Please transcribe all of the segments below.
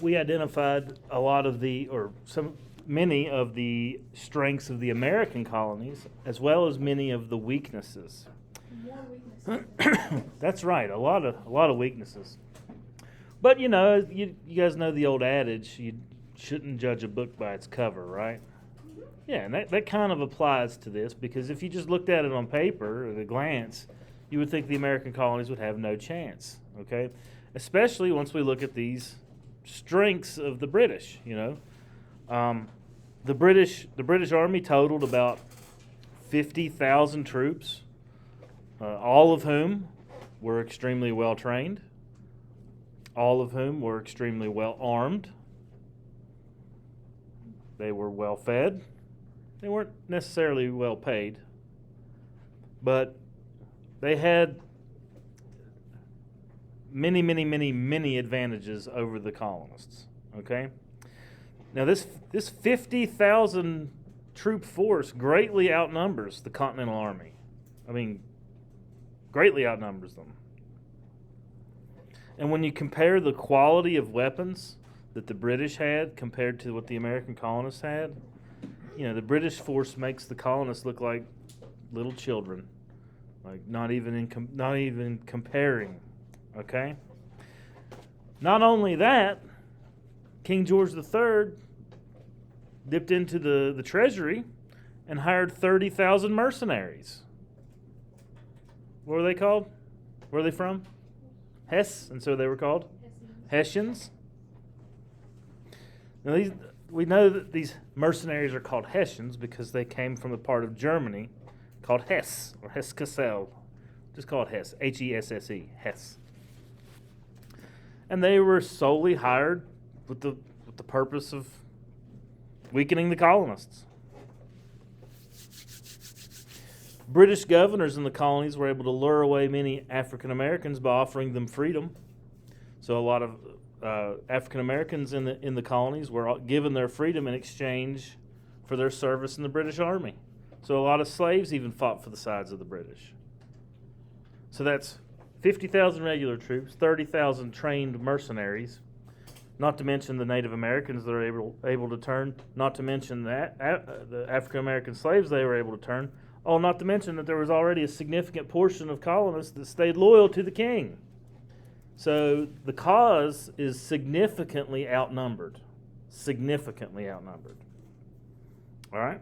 we identified a lot of many of the strengths of the American colonies, as well as many of the weaknesses. More weaknesses. That's right, a lot of weaknesses. But you guys know the old adage: you shouldn't judge a book by its cover, right? Yeah, and that kind of applies to this, because if you just looked at it on paper at a glance, you would think the American colonies would have no chance. Okay, especially once we look at these strengths of the British. The British Army totaled about 50,000 troops, all of whom were extremely well trained, all of whom were extremely well armed. They were well fed. They weren't necessarily well paid, but they had many, many, many, many advantages over the colonists. Okay? Now, this 50,000 troop force greatly outnumbers the Continental Army. I mean, greatly outnumbers them. And when you compare the quality of weapons that the British had compared to what the American colonists had, the British force makes the colonists look like little children, like not even comparing. Okay. Not only that, King George III dipped into the treasury and hired 30,000 mercenaries. What were they called? Where are they from? Hesse, and so they were called Hessians. Now we know that these mercenaries are called Hessians because they came from the part of Germany called Hesse, or Hesse-Kassel. Just call it Hesse, Hesse, Hesse. And they were solely hired with the purpose of weakening the colonists. British governors in the colonies were able to lure away many African Americans by offering them freedom. So a lot of African Americans in the colonies were given their freedom in exchange for their service in the British Army. So a lot of slaves even fought for the sides of the British. So that's 50,000 regular troops, 30,000 trained mercenaries, not to mention the Native Americans that are able to turn, not to mention the African American slaves they were able to turn. Oh, not to mention that there was already a significant portion of colonists that stayed loyal to the king. So the cause is significantly outnumbered. Significantly outnumbered. All right?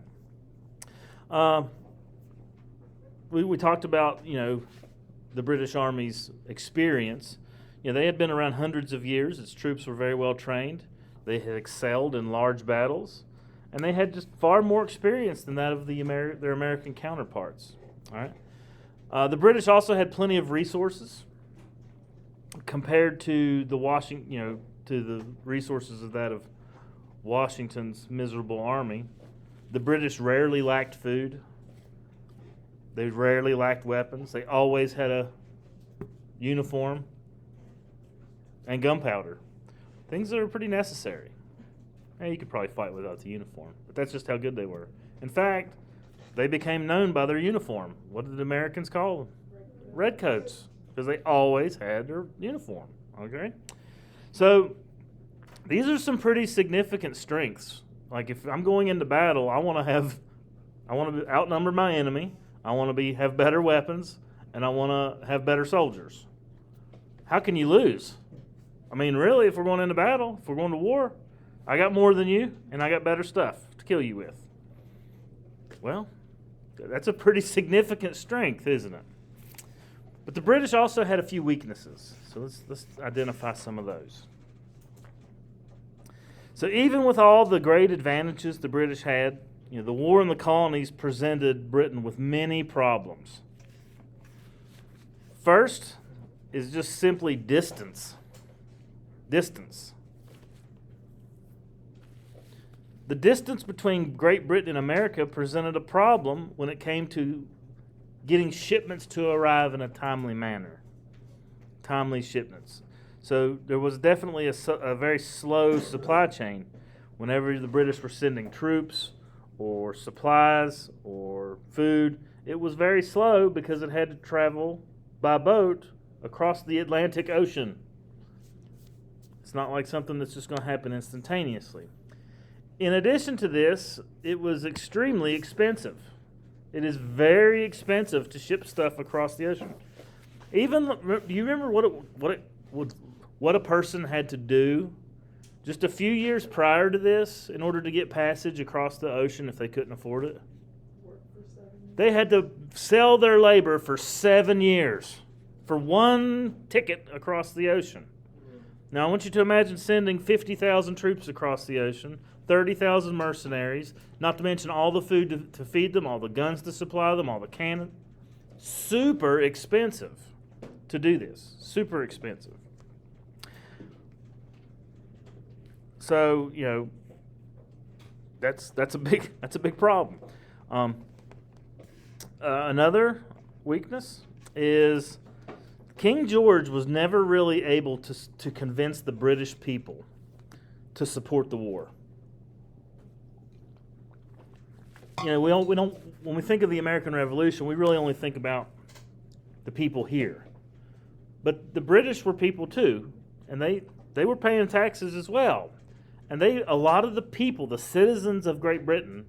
We talked about, the British Army's experience. They had been around hundreds of years. Its troops were very well trained. They had excelled in large battles. And they had just far more experience than that of their American counterparts. All right. The British also had plenty of resources compared to to the resources of that of Washington's miserable army. The British rarely lacked food. They rarely lacked weapons. They always had a uniform and gunpowder, things that are pretty necessary. You could probably fight without the uniform, but that's just how good they were. In fact, they became known by their uniform. What did the Americans call them? Redcoats, because they always had their uniform. Okay, so these are some pretty significant strengths. Like if I'm going into battle, I want to outnumber my enemy. I want to have better weapons, and I want to have better soldiers. How can you lose? I mean, really, if we're going into battle, if we're going to war, I got more than you, and I got better stuff to kill you with. Well, that's a pretty significant strength, isn't it? But the British also had a few weaknesses, so let's identify some of those. So even with all the great advantages the British had, the war in the colonies presented Britain with many problems. First is just simply distance. Distance. The distance between Great Britain and America presented a problem when it came to getting shipments to arrive in a timely manner. Timely shipments. So there was definitely a very slow supply chain. Whenever the British were sending troops or supplies or food, it was very slow because it had to travel by boat across the Atlantic Ocean. It's not like something that's just going to happen instantaneously. In addition to this, it was extremely expensive. It is very expensive to ship stuff across the ocean. Even, do you remember what a person had to do just a few years prior to this in order to get passage across the ocean if they couldn't afford it? Work for 7 years. They had to sell their labor for 7 years for one ticket across the ocean. Now, I want you to imagine sending 50,000 troops across the ocean, 30,000 mercenaries, not to mention all the food to feed them, all the guns to supply them, all the cannon. Super expensive to do this. Super expensive. So, that's a big problem. Another weakness is King George was never really able to convince the British people to support the war. We don't when we think of the American Revolution, we really only think about the people here. But the British were people too, and they were paying taxes as well. And a lot of the people, the citizens of Great Britain,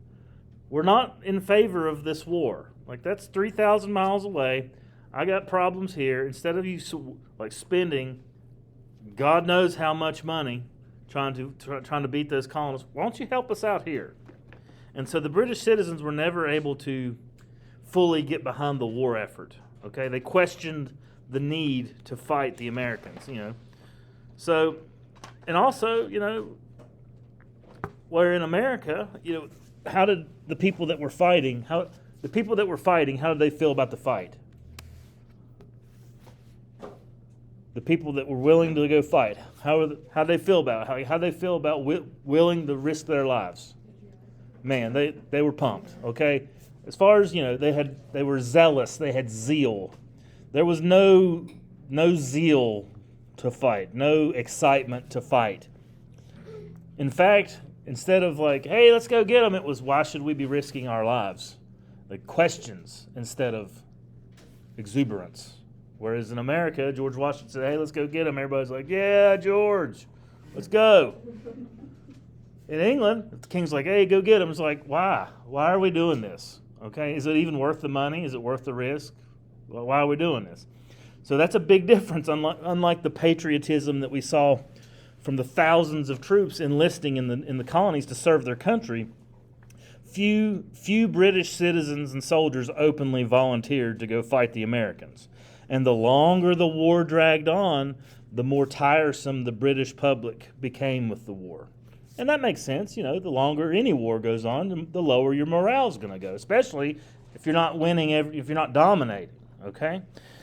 were not in favor of this war. Like, that's 3,000 miles away. I got problems here. Instead of you spending God knows how much money trying to beat those colonists, why don't you help us out here? And so the British citizens were never able to fully get behind the war effort. Okay, they questioned the need to fight the Americans. So, and also, where in America, how did the people that were fighting? How did they feel about the fight? The people that were willing to go fight, how did they feel about it? How they feel about willing to risk their lives? Man, they were pumped. Okay, as far as they were zealous. They had zeal. There was no zeal to fight, no excitement to fight. In fact, instead of hey, let's go get them, it was, why should we be risking our lives? Like, questions instead of exuberance. Whereas in America, George Washington said, hey, let's go get them. Everybody's like, yeah, George, let's go. In England, if the king's like, hey, go get them, it's like, why? Why are we doing this? Okay, is it even worth the money? Is it worth the risk? Well, why are we doing this? So that's a big difference, unlike the patriotism that we saw from the thousands of troops enlisting in the colonies to serve their country. Few British citizens and soldiers openly volunteered to go fight the Americans. And the longer the war dragged on, the more tiresome the British public became with the war. And that makes sense. The longer any war goes on, the lower your morale is going to go, especially if you're not winning, if you're not dominating. Okay?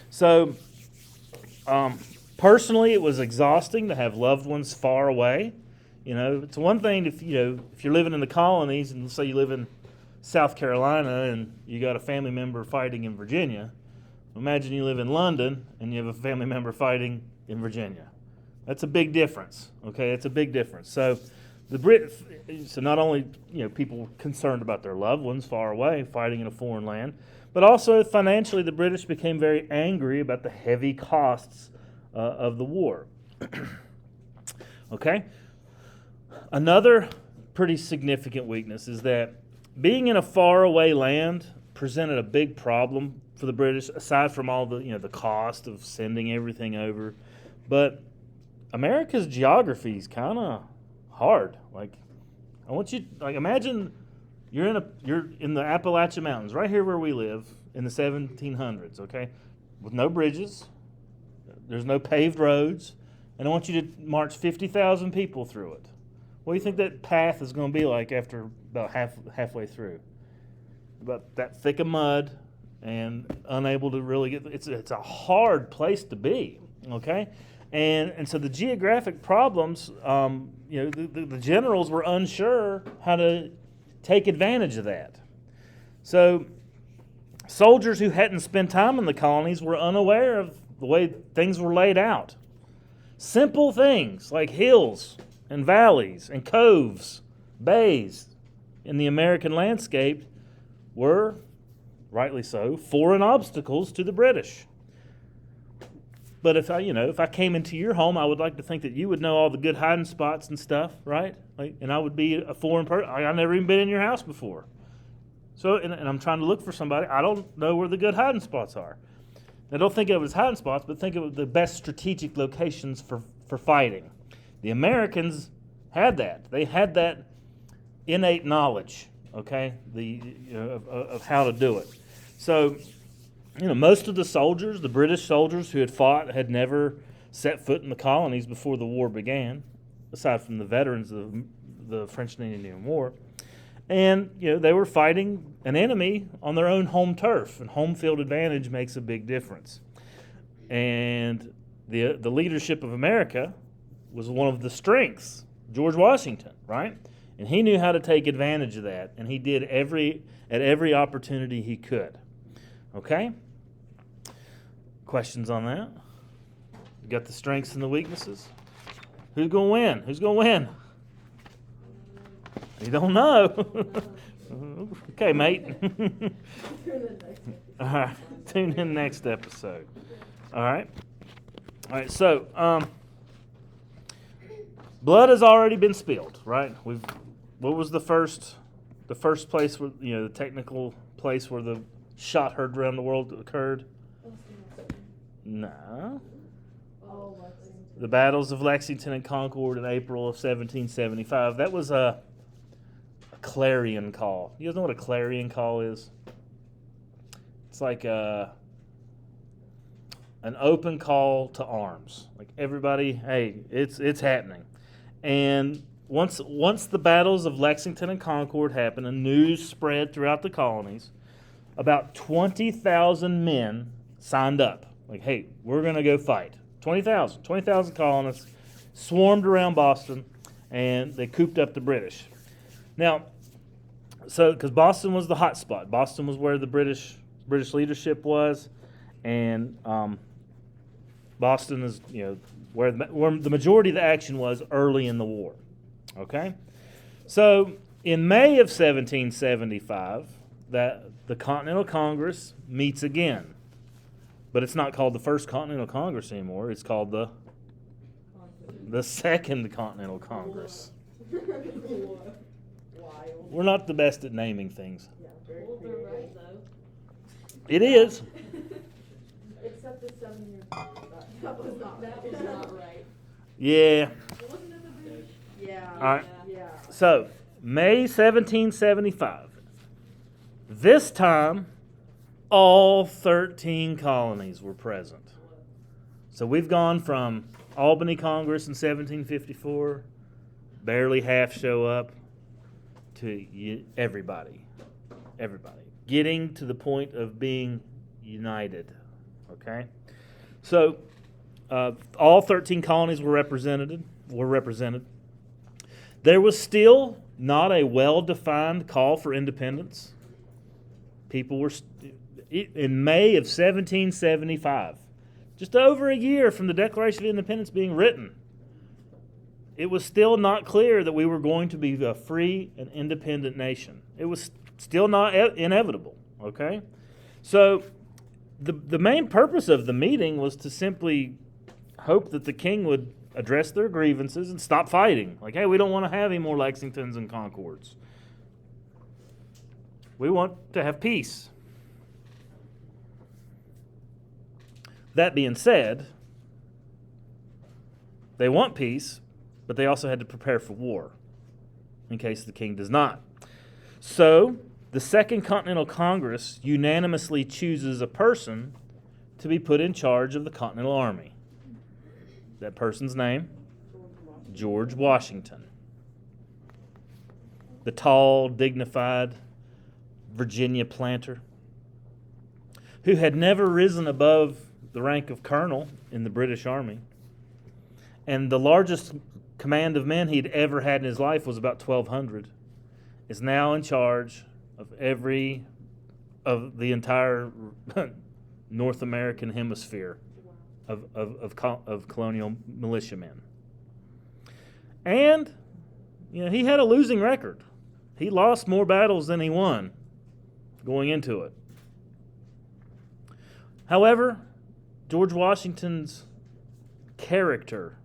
So, personally, it was exhausting to have loved ones far away. It's one thing if you're living in the colonies, and let's say you live in South Carolina and you got a family member fighting in Virginia. Imagine you live in London and you have a family member fighting in Virginia. That's a big difference. Okay, it's a big difference. So not only people concerned about their loved ones far away fighting in a foreign land, but also financially the British became very angry about the heavy costs of the war. Okay. Another pretty significant weakness is that being in a faraway land presented a big problem for the British, aside from all the cost of sending everything over. But America's geography is kind of hard. I want you imagine you're in the Appalachian Mountains, right here where we live in the 1700s. Okay, with no bridges, there's no paved roads, and I want you to march 50,000 people through it. What do you think that path is going to be like after about halfway through? About that thick of mud and unable to really get. It's a hard place to be. Okay, and so the geographic problems. The generals were unsure how to take advantage of that. So soldiers who hadn't spent time in the colonies were unaware of the way things were laid out. Simple things like hills and valleys and coves, bays in the American landscape were, rightly so, foreign obstacles to the British. But if I came into your home, I would like to think that you would know all the good hiding spots and stuff, right? And I would be a foreign person. I've never even been in your house before. So, and I'm trying to look for somebody. I don't know where the good hiding spots are. Now, don't think of it as hiding spots, but think of it as the best strategic locations for fighting. The Americans had that. They had that innate knowledge, okay, of how to do it. So, most of the soldiers, the British soldiers who had fought, had never set foot in the colonies before the war began, aside from the veterans of the French and Indian War. And, they were fighting an enemy on their own home turf, and home field advantage makes a big difference. And the leadership of America was one of the strengths, George Washington, right? And he knew how to take advantage of that, and he did at every opportunity he could. Okay? Questions on that? You got the strengths and the weaknesses? Who's going to win? Who's going to win? You don't know. Okay, mate. All right. Tune in next episode. All right. So, blood has already been spilled, right? What was the first place where, the technical place where the shot heard around the world occurred? No. The battles of Lexington and Concord in April of 1775. That was a clarion call. You guys know what a clarion call is? It's like an open call to arms. Like everybody, hey, it's happening. And once the battles of Lexington and Concord happened and news spread throughout the colonies, about 20,000 men signed up. Like, hey, we're going to go fight. 20,000 colonists swarmed around Boston, and they cooped up the British. Now, because Boston was the hot spot. Boston was where the British leadership was, and Boston is where the majority of the action was early in the war. Okay, so in May of 1775, that the Continental Congress meets again, but it's not called the First Continental Congress anymore. It's called the Second Continental Congress. We're not the best at naming things. Yeah, very creative. They're right, though. It is. Except the 7 years. That was not right. Yeah. Wasn't it the British? Yeah. All right. Yeah. So, May 1775. This time, all 13 colonies were present. So we've gone from Albany Congress in 1754, barely half show up, to everybody, getting to the point of being united. Okay, so all 13 colonies were represented. There was still not a well-defined call for independence. People were in May of 1775, just over a year from the Declaration of Independence being written. It was still not clear that we were going to be a free and independent nation. It was still not inevitable, okay? So the main purpose of the meeting was to simply hope that the king would address their grievances and stop fighting. Like, hey, we don't want to have any more Lexingtons and Concords. We want to have peace. That being said, they want peace, but they also had to prepare for war in case the king does not. So, the Second Continental Congress unanimously chooses a person to be put in charge of the Continental Army. That person's name? George Washington. The tall, dignified Virginia planter who had never risen above the rank of colonel in the British Army. And the largest command of men he'd ever had in his life was about 1,200, is now in charge of the entire North American hemisphere of colonial militiamen. And he had a losing record. He lost more battles than he won going into it. However, George Washington's character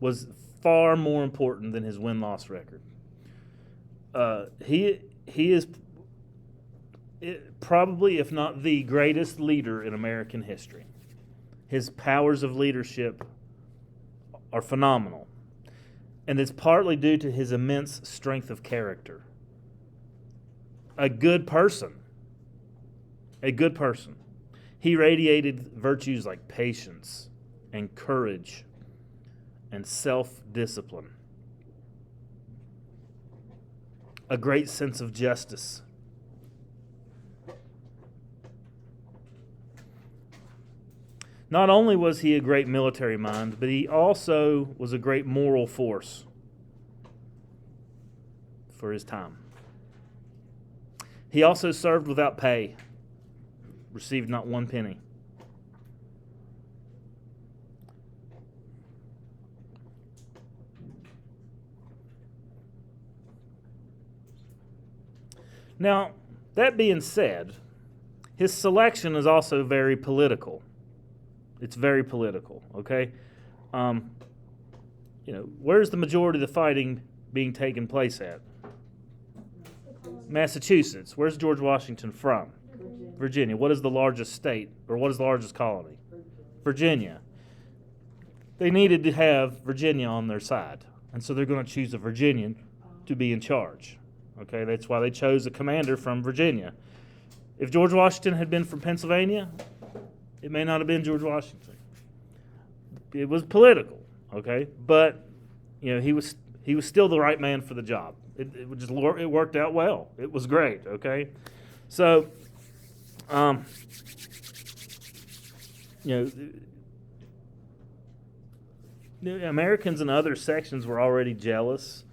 was far more important than his win-loss record. He is probably, if not the greatest leader in American history. His powers of leadership are phenomenal. And it's partly due to his immense strength of character. A good person. A good person. He radiated virtues like patience and courage and self-discipline. A great sense of justice. Not only was he a great military mind, but he also was a great moral force for his time. He also served without pay, received not one penny. Now, that being said, his selection is also very political. It's very political, okay? Where's the majority of the fighting being taken place at? Massachusetts. Where's George Washington from? Virginia. What is the largest state, or what is the largest colony? Virginia. They needed to have Virginia on their side, and so they're going to choose a Virginian to be in charge. Okay, that's why they chose a commander from Virginia. If George Washington had been from Pennsylvania, it may not have been George Washington. It was political, okay, but he was still the right man for the job. It worked out well. It was great, okay. So, Americans in other sections were already jealous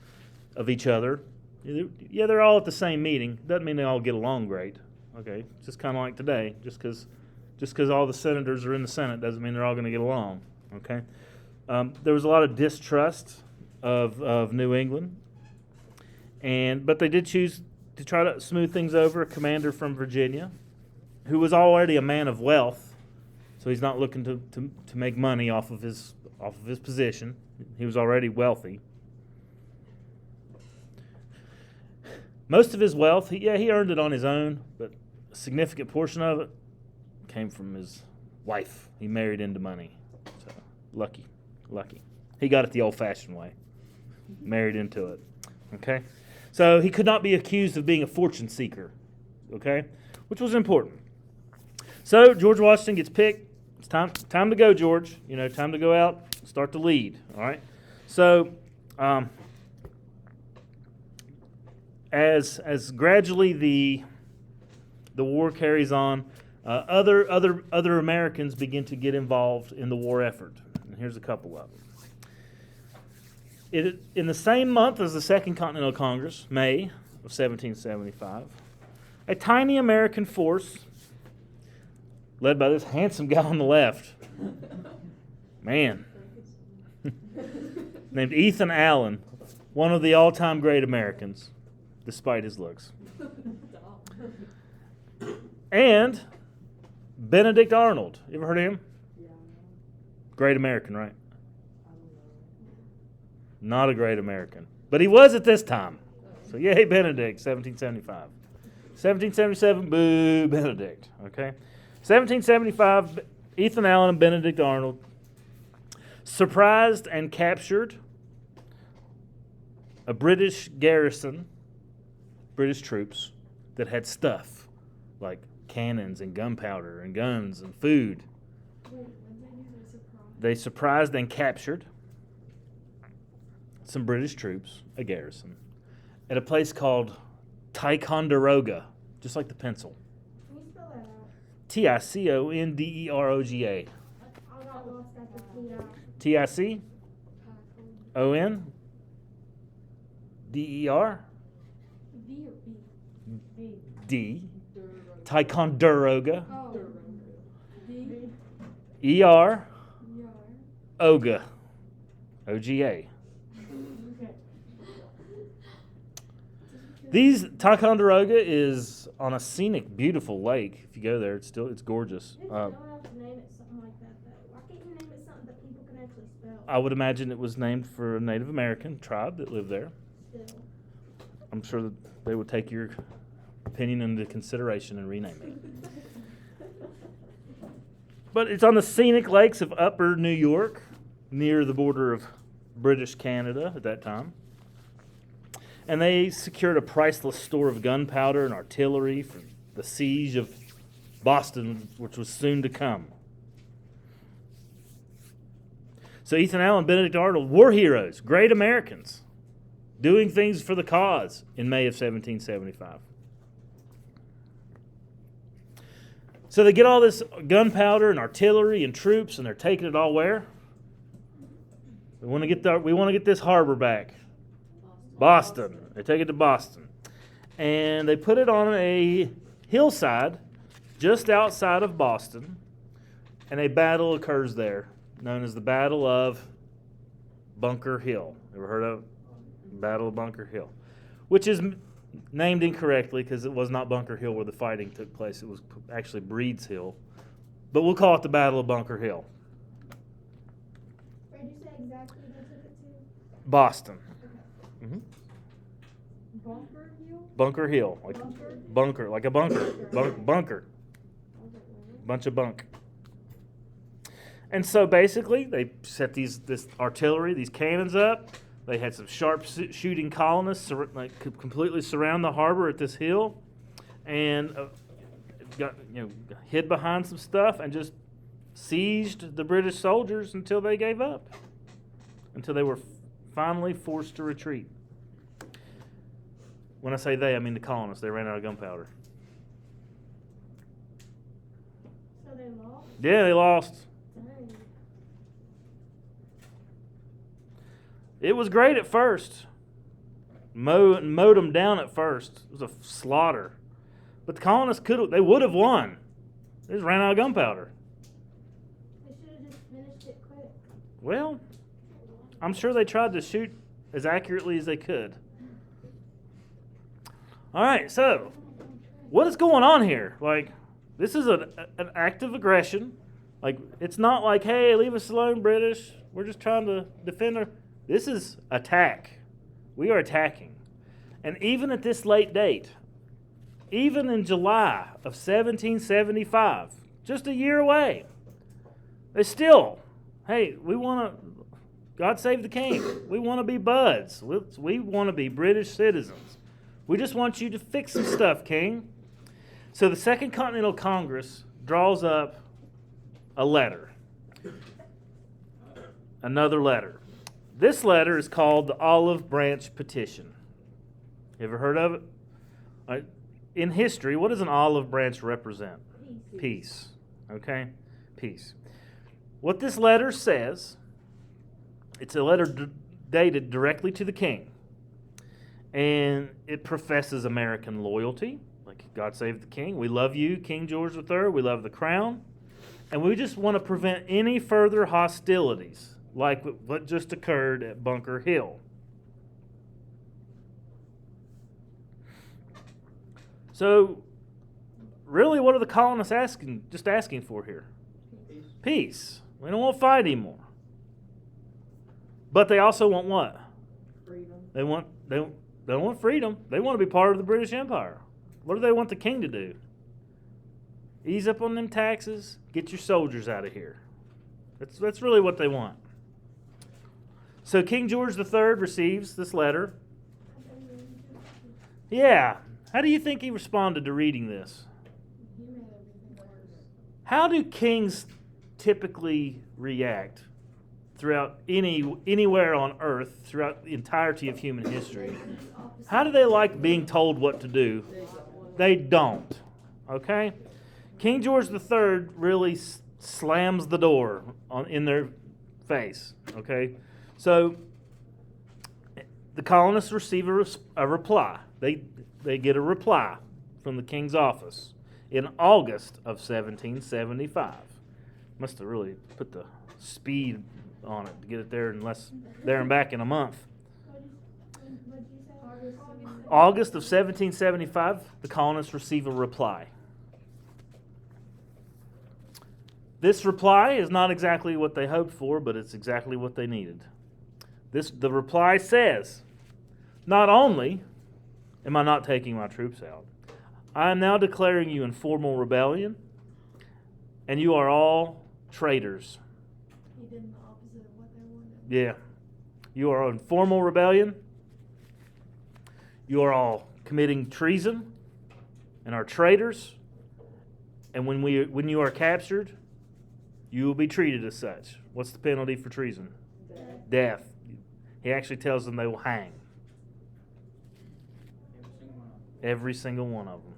of each other. Yeah, they're all at the same meeting. Doesn't mean they all get along great. Okay, it's just kind of like today. Just because all the senators are in the Senate doesn't mean they're all going to get along. Okay, there was a lot of distrust of New England, but they did choose to try to smooth things over a commander from Virginia, who was already a man of wealth, so he's not looking to make money off of his position. He was already wealthy. Most of his wealth, he earned it on his own, but a significant portion of it came from his wife. He married into money. So, lucky. He got it the old-fashioned way. Married into it. Okay? So he could not be accused of being a fortune seeker. Okay? Which was important. So George Washington gets picked. It's time to go, George. Time to go out, start to lead. All right? So, As gradually the war carries on, other Americans begin to get involved in the war effort. And here's a couple of them. In the same month as the Second Continental Congress, May of 1775, a tiny American force, led by this handsome guy on the left, man, named Ethan Allen, one of the all-time great Americans, despite his looks. And Benedict Arnold. You ever heard of him? Yeah. Great American, right? Not a great American. But he was at this time. So yay, Benedict, 1775. 1777, boo, Benedict. Okay? 1775, Ethan Allen and Benedict Arnold surprised and captured a British garrison, British troops, that had stuff like cannons and gunpowder and guns and food. Wait, when did you say surprise? They surprised and captured some British troops, a garrison, at a place called Ticonderoga, just like the pencil. Can you spell that out? Ticonderoga. I got lost after Ticonderer? V or B? D. Ticonderoga. Oh. D. E-R. E-R. Oga. O-G-A. Okay. Ticonderoga is on a scenic, beautiful lake. If you go there, it's gorgeous. You don't have to name it something like that, though. Why can't you name it something that people can actually I would imagine it was named for a Native American tribe that lived there. Still. I'm sure that they would take your opinion into consideration and rename it. But it's on the scenic lakes of Upper New York, near the border of British Canada at that time. And they secured a priceless store of gunpowder and artillery for the siege of Boston, which was soon to come. So Ethan Allen and Benedict Arnold, war heroes, great Americans, doing things for the cause in May of 1775. So they get all this gunpowder and artillery and troops, and they're taking it all where? We want to get this harbor back. Boston. They take it to Boston. And they put it on a hillside just outside of Boston, and a battle occurs there, known as the Battle of Bunker Hill. Ever heard of it? Battle of Bunker Hill, which is named incorrectly because it was not Bunker Hill where the fighting took place. It was actually Breed's Hill. But we'll call it the Battle of Bunker Hill. Where did you say exactly they took it to? Boston. Okay. Mm-hmm. Bunker Hill? Bunker Hill. Like bunker, like a bunker. Bunker. Bunch of bunk. And so basically, they set this artillery, these cannons up. They had some sharp shooting colonists completely surround the harbor at this hill, and got hid behind some stuff and just sieged the British soldiers until they gave up, until they were finally forced to retreat. When I say they, I mean the colonists. They ran out of gunpowder. So they lost? Yeah, they lost. Dang. It was great at first. Mowed them down at first. It was a slaughter. But the colonists would have won. They just ran out of gunpowder. They should have just finished it quick. Well, I'm sure they tried to shoot as accurately as they could. All right, so what is going on here? Like, this is an act of aggression. Like, it's not like, hey, leave us alone, British. We're just trying to defend our... This is attack. We are attacking. And even at this late date, even in July of 1775, just a year away, they still, hey, we want to, God save the king. We want to be buds. We want to be British citizens. We just want you to fix some stuff, king. So the Second Continental Congress draws up a letter. Another letter. This letter is called the Olive Branch Petition. You ever heard of it? In history, what does an olive branch represent? Peace. Okay? Peace. What this letter says, it's a letter dated directly to the king. And it professes American loyalty. Like, God save the king. We love you, King George III. We love the crown. And we just want to prevent any further hostilities like what just occurred at Bunker Hill. So, really, what are the colonists asking for here? Peace. We don't want to fight anymore. But they also want what? Freedom. They don't want freedom. They want to be part of the British Empire. What do they want the king to do? Ease up on them taxes. Get your soldiers out of here. That's really what they want. So King George III receives this letter. Yeah. How do you think he responded to reading this? How do kings typically react throughout anywhere on earth, throughout the entirety of human history? How do they like being told what to do? They don't. Okay? King George III really slams the door in their face. Okay? So the colonists receive a reply. They get a reply from the king's office in August of 1775. Must have really put the speed on it to get it there and back in a month. August of 1775, the colonists receive a reply. This reply is not exactly what they hoped for, but it's exactly what they needed. The reply says, not only am I not taking my troops out, I am now declaring you in formal rebellion, and you are all traitors. He did the opposite of what they wanted. Yeah. You are in formal rebellion. You are all committing treason and are traitors. And when you are captured, you will be treated as such. What's the penalty for treason? Death. He actually tells them they will hang. Every single one of them.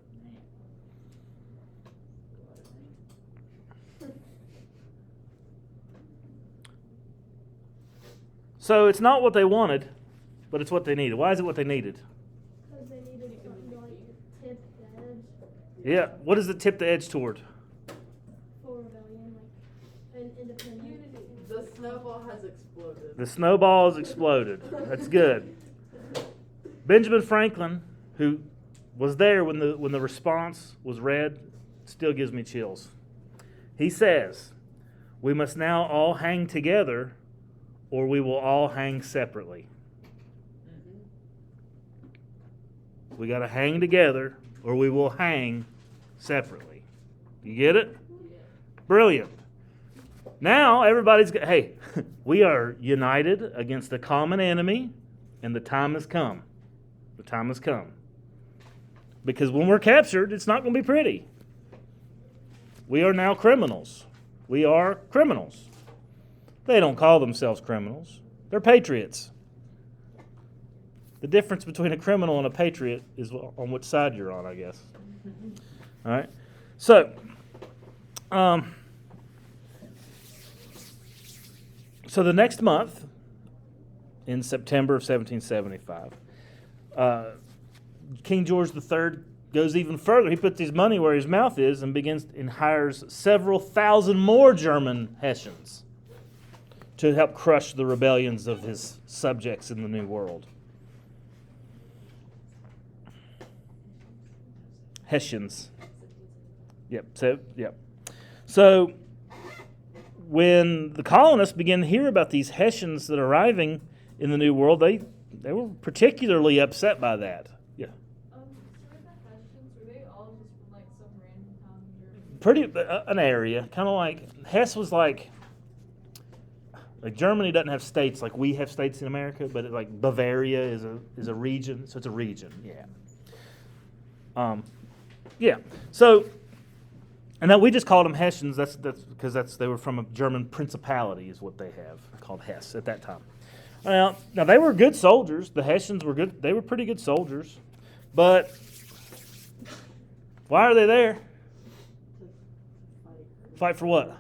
So it's not what they wanted, but it's what they needed. Why is it what they needed? Because they needed something to like tip the edge Yeah. What does it tip the edge toward? for rebellion, like an independent. The snowball has exploded. The snowball has exploded. That's good. Benjamin Franklin, who was there when the response was read, still gives me chills. He says, "We must now all hang together, or we will all hang separately." We got to hang together, or we will hang separately. You get it? Brilliant. Now everybody's hey, we are united against a common enemy, and the time has come. The time has come. Because when we're captured, it's not going to be pretty. We are now criminals. We are criminals. They don't call themselves criminals. They're patriots. The difference between a criminal and a patriot is on which side you're on, I guess. All right. So, the next month, in September of 1775, King George III goes even further. He puts his money where his mouth is and hires several thousand more German Hessians to help crush the rebellions of his subjects in the New World. Hessians. So when the colonists began to hear about these Hessians that are arriving in the New World, they were particularly upset by that. Yeah. So were the Hessians, were they all just from like some random town in Germany? Pretty an area, kind of like Hesse was like Germany doesn't have states like we have states in America, but like Bavaria is a region, so it's a region. Yeah. So, and that we just called them Hessians. That's because they were from a German principality, is what they have called Hesse at that time. Now they were good soldiers. The Hessians were good. They were pretty good soldiers, but why are they there? Fight for what?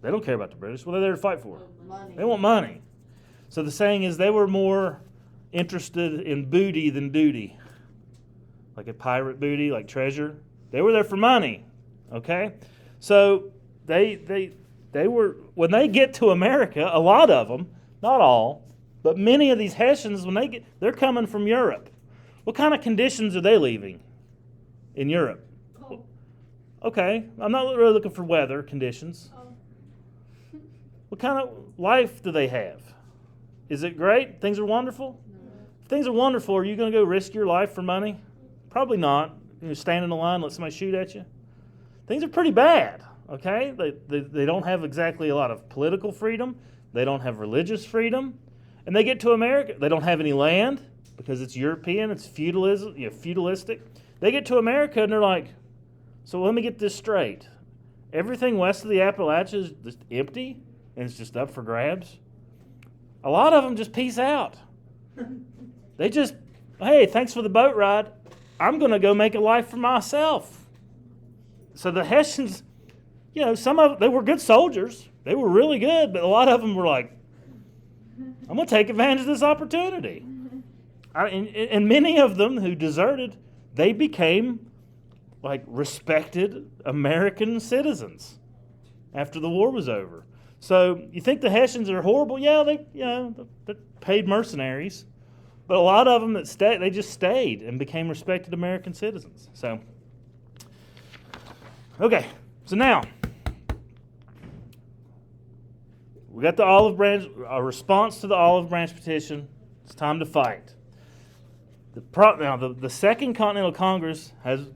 They don't care about the British. What are they there to fight for? Money. They want money. So the saying is they were more interested in booty than duty. Like a pirate booty, like treasure. They were there for money. Okay? So they were, when they get to America, a lot of them, not all, but many of these Hessians, they're coming from Europe. What kind of conditions are they leaving in Europe? Cold. Okay, I'm not really looking for weather conditions. Oh. What kind of life do they have? Is it great? Things are wonderful? No. If things are wonderful, are you going to go risk your life for money? Probably not. You stand in the line, let somebody shoot at you. Things are pretty bad, okay? They don't have exactly a lot of political freedom. They don't have religious freedom. And they get to America. They don't have any land because it's European. It's feudalistic. They get to America and they're like, so let me get this straight. Everything west of the Appalachians is just empty and it's just up for grabs. A lot of them just peace out. They just, hey, thanks for the boat ride. I'm going to go make a life for myself. So the Hessians, they were good soldiers. They were really good, but a lot of them were like, I'm going to take advantage of this opportunity. And many of them who deserted, they became like respected American citizens after the war was over. So you think the Hessians are horrible? Yeah, they're paid mercenaries. But a lot of them they just stayed and became respected American citizens. So, okay, So now, we got the olive branch, a response to the olive branch petition. It's time to fight. Now, the Second Continental Congress has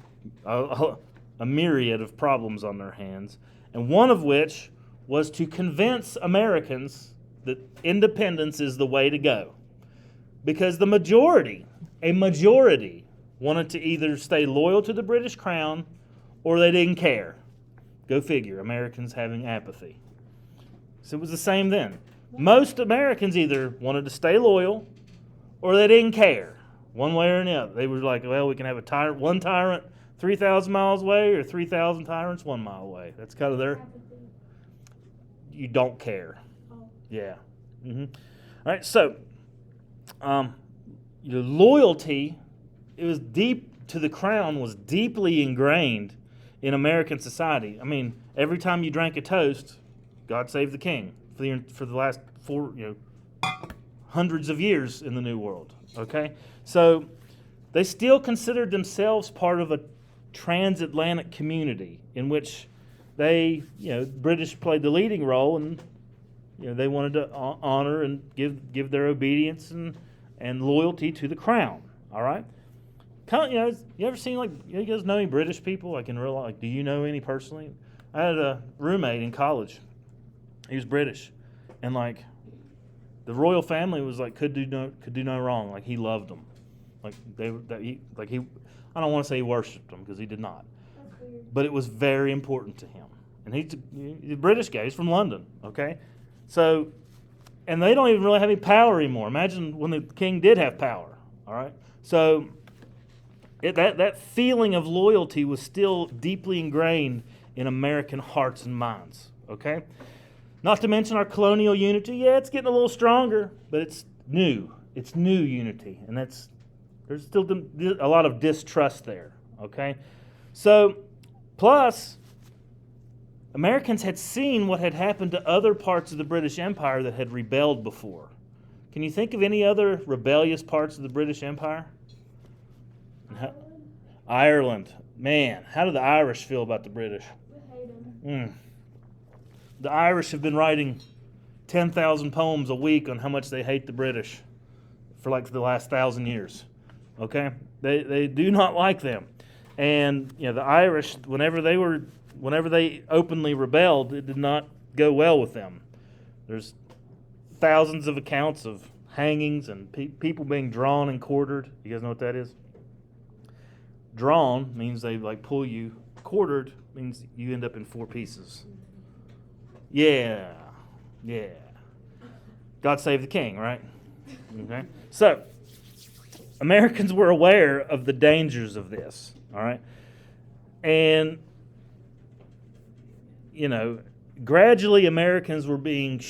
a myriad of problems on their hands, and one of which was to convince Americans that independence is the way to go. Because a majority, wanted to either stay loyal to the British Crown or they didn't care. Go figure, Americans having apathy. So it was the same then. Most Americans either wanted to stay loyal or they didn't care, one way or another. They were like, well, we can have one tyrant 3,000 miles away or 3,000 tyrants 1 mile away. That's kind of their... You don't care. Oh. Yeah. Mm-hmm. All right, so your loyalty, it was deep to the crown, was deeply ingrained in American society. I mean, every time you drank a toast, God save the king for the last hundreds of years in the New World. Okay, so they still considered themselves part of a transatlantic community in which they, British played the leading role, and they wanted to honor and give their obedience and loyalty to the crown. All right. You ever seen you guys know any British people? Like in real life, do you know any personally? I had a roommate in college. He was British, and the royal family was could do no wrong. Like he loved them. I don't want to say he worshipped them because he did not, but it was very important to him. And he's a British guy. He's from London. Okay, so and they don't even really have any power anymore. Imagine when the king did have power. All right, so. That feeling of loyalty was still deeply ingrained in American hearts and minds, okay? Not to mention our colonial unity. Yeah, it's getting a little stronger, but it's new. It's new unity, and there's still a lot of distrust there, okay? So, plus, Americans had seen what had happened to other parts of the British Empire that had rebelled before. Can you think of any other rebellious parts of the British Empire? Ireland. Man, how do the Irish feel about the British? We hate them. The Irish have been writing 10,000 poems a week on how much they hate the British for the last 1,000 years. Okay? They do not like them. And the Irish, whenever they openly rebelled, it did not go well with them. There's thousands of accounts of hangings and people being drawn and quartered. You guys know what that is? Drawn means they pull you. Quartered means you end up in 4 pieces. Yeah. God save the king, right? Okay. So, Americans were aware of the dangers of this, all right? And, gradually Americans were being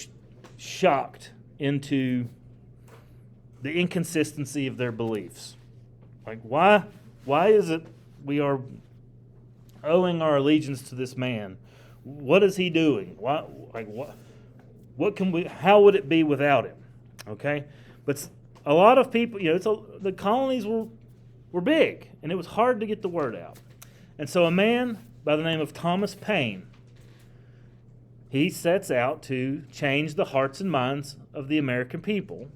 shocked into the inconsistency of their beliefs. Why is it we are owing our allegiance to this man? What is he doing? What can we? How would it be without him? Okay, but a lot of people, the colonies were big, and it was hard to get the word out. And so a man by the name of Thomas Paine, he sets out to change the hearts and minds of the American people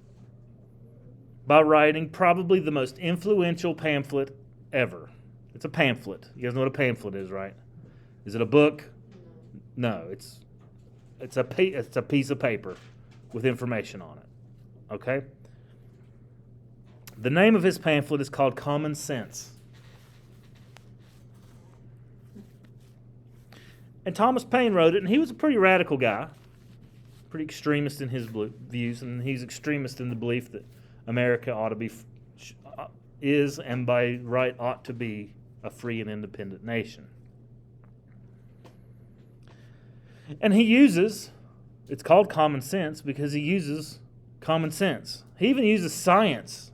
by writing probably the most influential pamphlet ever. It's a pamphlet. You guys know what a pamphlet is, right? Is it a book? No, it's a piece of paper with information on it. Okay? The name of his pamphlet is called Common Sense. And Thomas Paine wrote it, and he was a pretty radical guy, pretty extremist in his views, and he's extremist in the belief that America ought to be is and by right ought to be a free and independent nation. And it's called Common Sense because he uses common sense. He even uses science.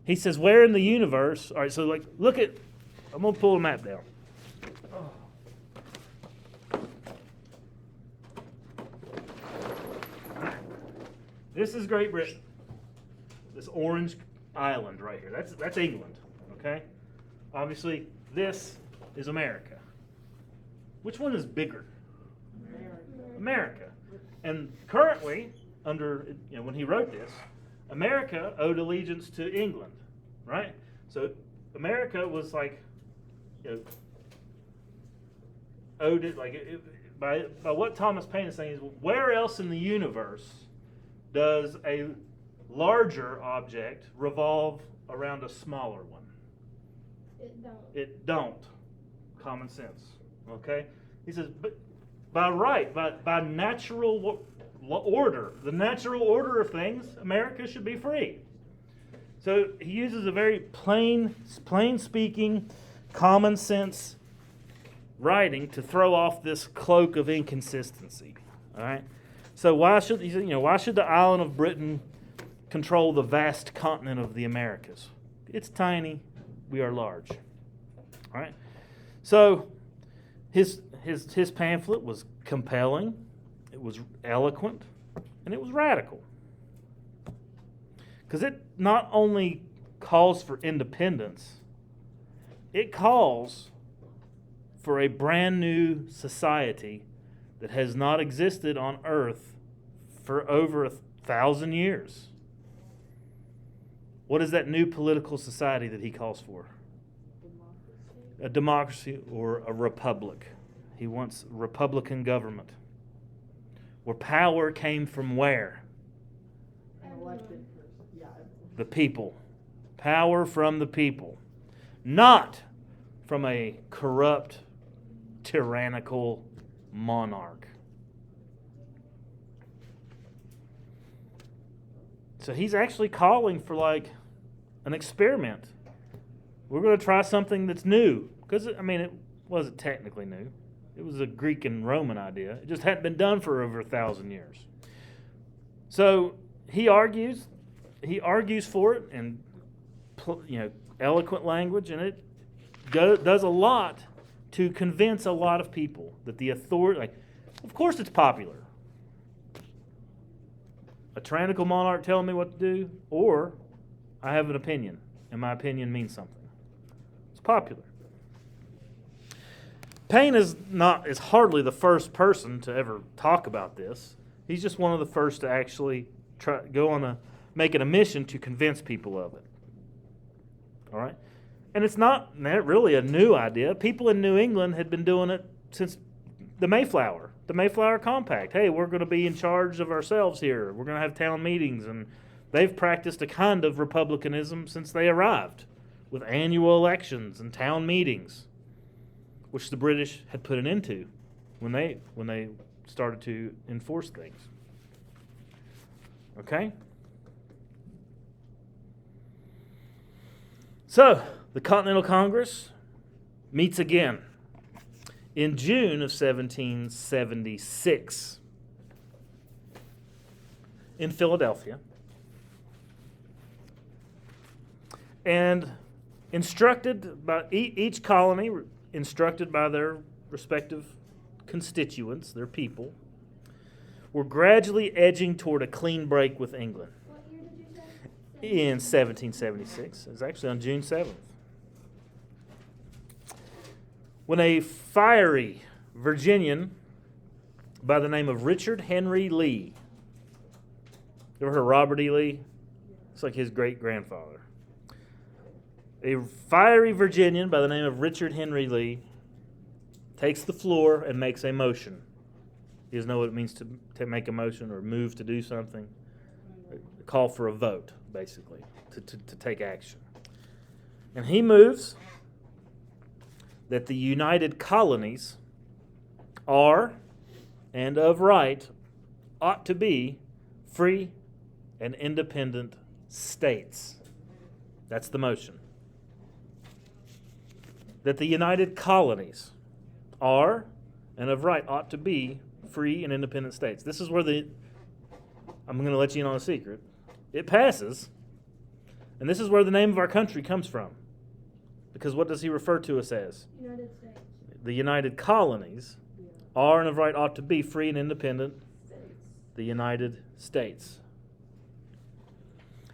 He says, where in the universe, all right, so look at, I'm going to pull a map down. This is Great Britain. This orange island right here. That's England, okay? Obviously, this is America. Which one is bigger? America. And currently, when he wrote this, America owed allegiance to England, right? So America was like, owed it by what Thomas Paine is saying is, where else in the universe does a larger object revolve around a smaller one? It don't. Common sense. Okay? He says, but by natural order, the natural order of things, America should be free. So he uses a very plain speaking, common sense writing to throw off this cloak of inconsistency. All right? So why should the island of Britain control the vast continent of the Americas? It's tiny, we are large. All right? So his pamphlet was compelling, it was eloquent, and it was radical. Because it not only calls for independence, it calls for a brand new society that has not existed on Earth for over 1,000 years. What is that new political society that he calls for? A democracy or a republic. He wants Republican government. Where power came from where? An elected person, yeah. The people. Power from the people. Not from a corrupt, tyrannical monarch. So he's actually calling for like an experiment. We're going to try something that's new. Because, it wasn't technically new. It was a Greek and Roman idea. It just hadn't been done for over 1,000 years. So he argues for it in eloquent language, and it does a lot to convince a lot of people that the authority, of course it's popular. A tyrannical monarch telling me what to do, or I have an opinion, and my opinion means something. It's popular. Paine is hardly the first person to ever talk about this. He's just one of the first to actually make it a mission to convince people of it. All right? And it's not really a new idea. People in New England had been doing it since the Mayflower Compact. Hey, we're going to be in charge of ourselves here. We're going to have town meetings. And they've practiced a kind of republicanism since they arrived, with annual elections and town meetings, which the British had put an end to when they started to enforce things. Okay? So, the Continental Congress meets again in June of 1776 in Philadelphia. And instructed by each colony, instructed by their respective constituents, their people, were gradually edging toward a clean break with England. What year did you say? In 1776. It was actually on June 7th. When a fiery Virginian by the name of Richard Henry Lee, you ever heard of Robert E. Lee? It's like his great-grandfather. A fiery Virginian by the name of Richard Henry Lee takes the floor and makes a motion. He doesn't know what it means to make a motion or move to do something. A call for a vote, basically, to take action. And he moves that the United Colonies are, and of right, ought to be free and independent states. That's the motion. That the United Colonies are, and of right, ought to be free and independent states. This is where I'm going to let you in on a secret. It passes, and this is where the name of our country comes from. Because what does he refer to us as? United States. The United Colonies are, and of right, ought to be free and independent. The United States.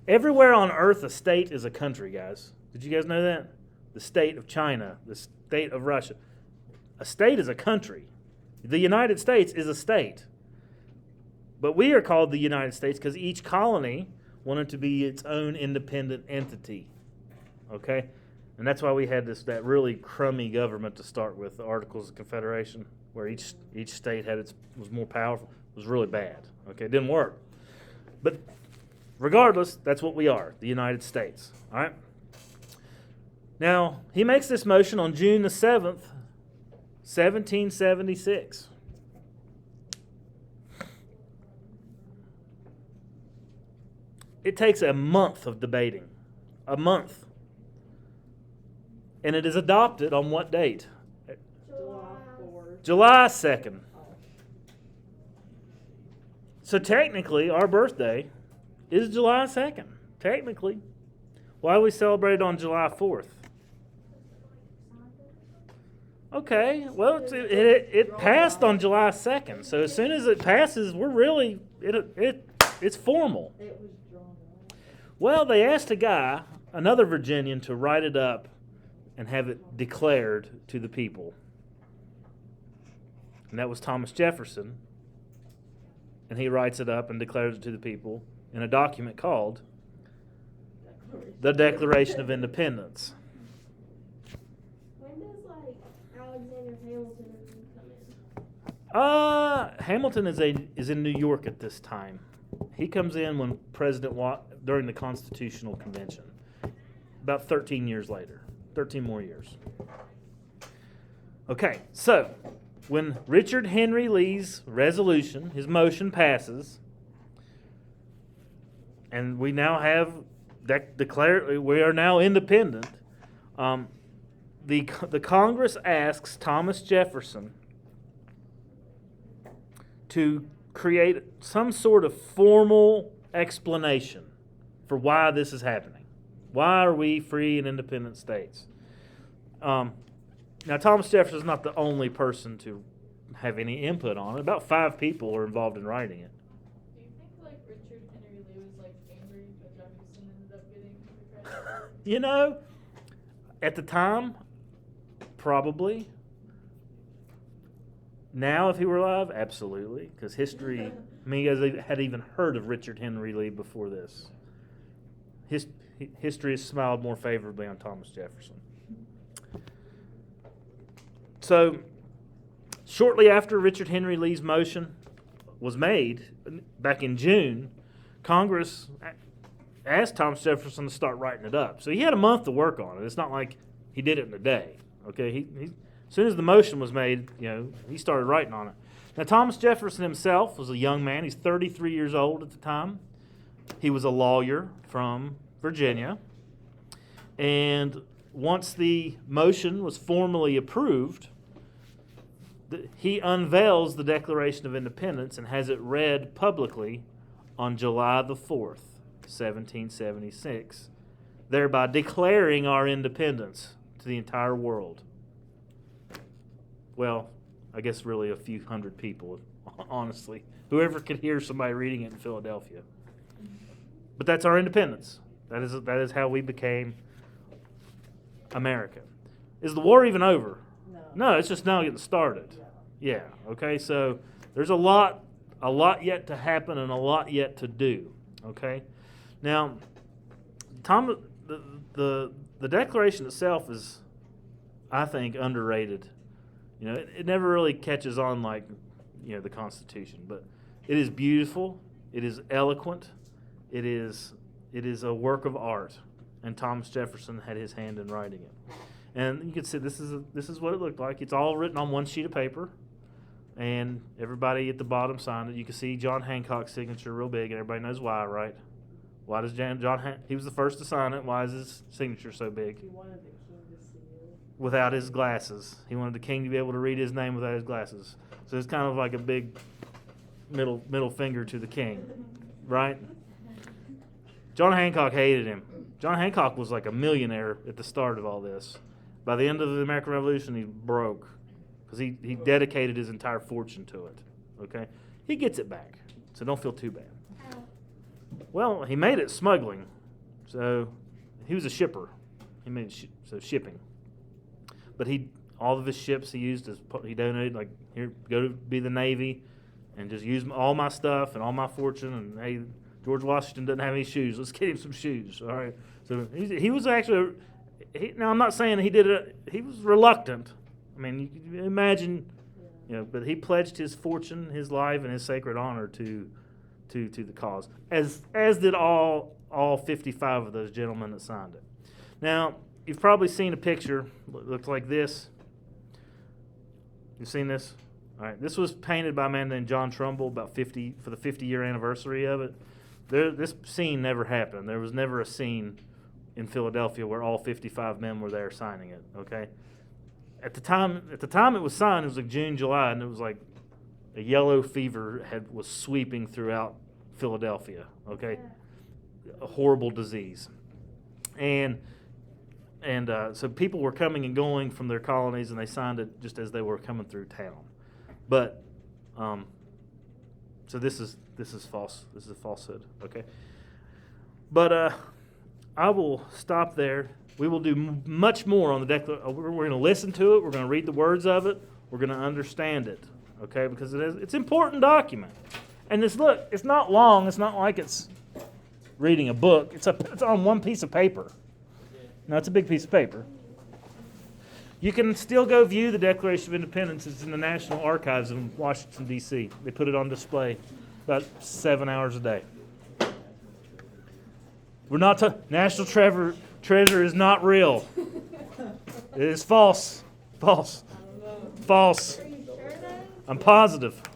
Everywhere on earth, a state is a country, guys. Did you guys know that? The state of China, the state of Russia. A state is a country. The United States is a state. But we are called the United States because each colony wanted to be its own independent entity. Okay? And that's why we had that really crummy government to start with, the Articles of Confederation, where each state was more powerful. It was really bad. Okay? It didn't work. But regardless, that's what we are, the United States. All right? Now, he makes this motion on June the 7th, 1776. It takes a month of debating. A month. And it is adopted on what date? July 4th. July 2nd. So technically, our birthday is July 2nd. Technically. Why do we celebrate it on July 4th? Okay, well, it passed on July 2nd. So as soon as it passes, we're really, it's formal. It was drawn up. Well, they asked a guy, another Virginian, to write it up and have it declared to the people. And that was Thomas Jefferson. And he writes it up and declares it to the people in a document called the Declaration of Independence. When does Alexander Hamilton come in? Hamilton is in New York at this time. He comes in when during the Constitutional Convention, about 13 years later, 13 more years. Okay, so when Richard Henry Lee's resolution, his motion passes, and we now have we are now independent. The Congress asks Thomas Jefferson to create some sort of formal explanation for why this is happening. Why are we free and independent states? Now, Thomas Jefferson is not the only person to have any input on it. About 5 people are involved in writing it. Do you think Richard Henry Lee was angry that Jefferson ended up getting the credit? You know, at the time, probably. Now, if he were alive, absolutely, because history. You guys had even heard of Richard Henry Lee before this. History has smiled more favorably on Thomas Jefferson. So, shortly after Richard Henry Lee's motion was made, back in June, Congress asked Thomas Jefferson to start writing it up. So he had a month to work on it. It's not like he did it in a day. Okay, as soon as the motion was made, he started writing on it. Now, Thomas Jefferson himself was a young man. He's 33 years old at the time. He was a lawyer from Virginia. And once the motion was formally approved, he unveils the Declaration of Independence and has it read publicly on July the 4th, 1776, thereby declaring our independence to the entire world. Well, I guess really a few hundred people, honestly. Whoever could hear somebody reading it in Philadelphia. But that's our independence. That is how we became America. Is the war even over? No, it's just now getting started. Yeah, okay, so there's a lot yet to happen and a lot yet to do, okay? Now, the Declaration itself is, I think, underrated. It never really catches on like, the Constitution, but it is beautiful, it is eloquent, it is a work of art, and Thomas Jefferson had his hand in writing it. And you can see this is what it looked like. It's all written on one sheet of paper, and everybody at the bottom signed it. You can see John Hancock's signature real big, and everybody knows why, right? Why does he was the first to sign it. Why is his signature so big? He wanted the king to see it. Without his glasses. He wanted the king to be able to read his name without his glasses. So it's kind of like a big middle finger to the king, right? John Hancock hated him. John Hancock was like a millionaire at the start of all this. By the end of the American Revolution, he broke because he dedicated his entire fortune to it. Okay, he gets it back, so don't feel too bad. Well, he made it smuggling, so he was a shipper. He made shipping, but he all of his ships he used he donated, like, here, go to be the Navy and just use all my stuff and all my fortune. And hey, George Washington doesn't have any shoes. Let's get him some shoes. All right. So he was actually, now I'm not saying he did it, he was reluctant. I mean, you can imagine, but he pledged his fortune, his life, and his sacred honor to the cause, as did all 55 of those gentlemen that signed it. Now, you've probably seen a picture. Looked like this. You've seen this? All right. This was painted by a man named John Trumbull for the 50-year anniversary of it. This scene never happened. There was never a scene in Philadelphia where all 55 men were there signing it. Okay. At the time it was signed, it was like June, July, and it was like a yellow fever was sweeping throughout Philadelphia. Okay. A horrible disease. And so people were coming and going from their colonies, and they signed it just as they were coming through town. But so this is false. This is a falsehood. Okay. But I will stop there. We will do much more on the Declaration. We're going to listen to it. We're going to read the words of it. We're going to understand it. Okay, because it's an important document. And it's not long. It's not like it's reading a book. It's on one piece of paper. No, it's a big piece of paper. You can still go view the Declaration of Independence. It's in the National Archives in Washington, D.C. They put it on display about 7 hours a day. We're not National Treasure is not real. It is false. False. False. Are you sure then? I'm positive.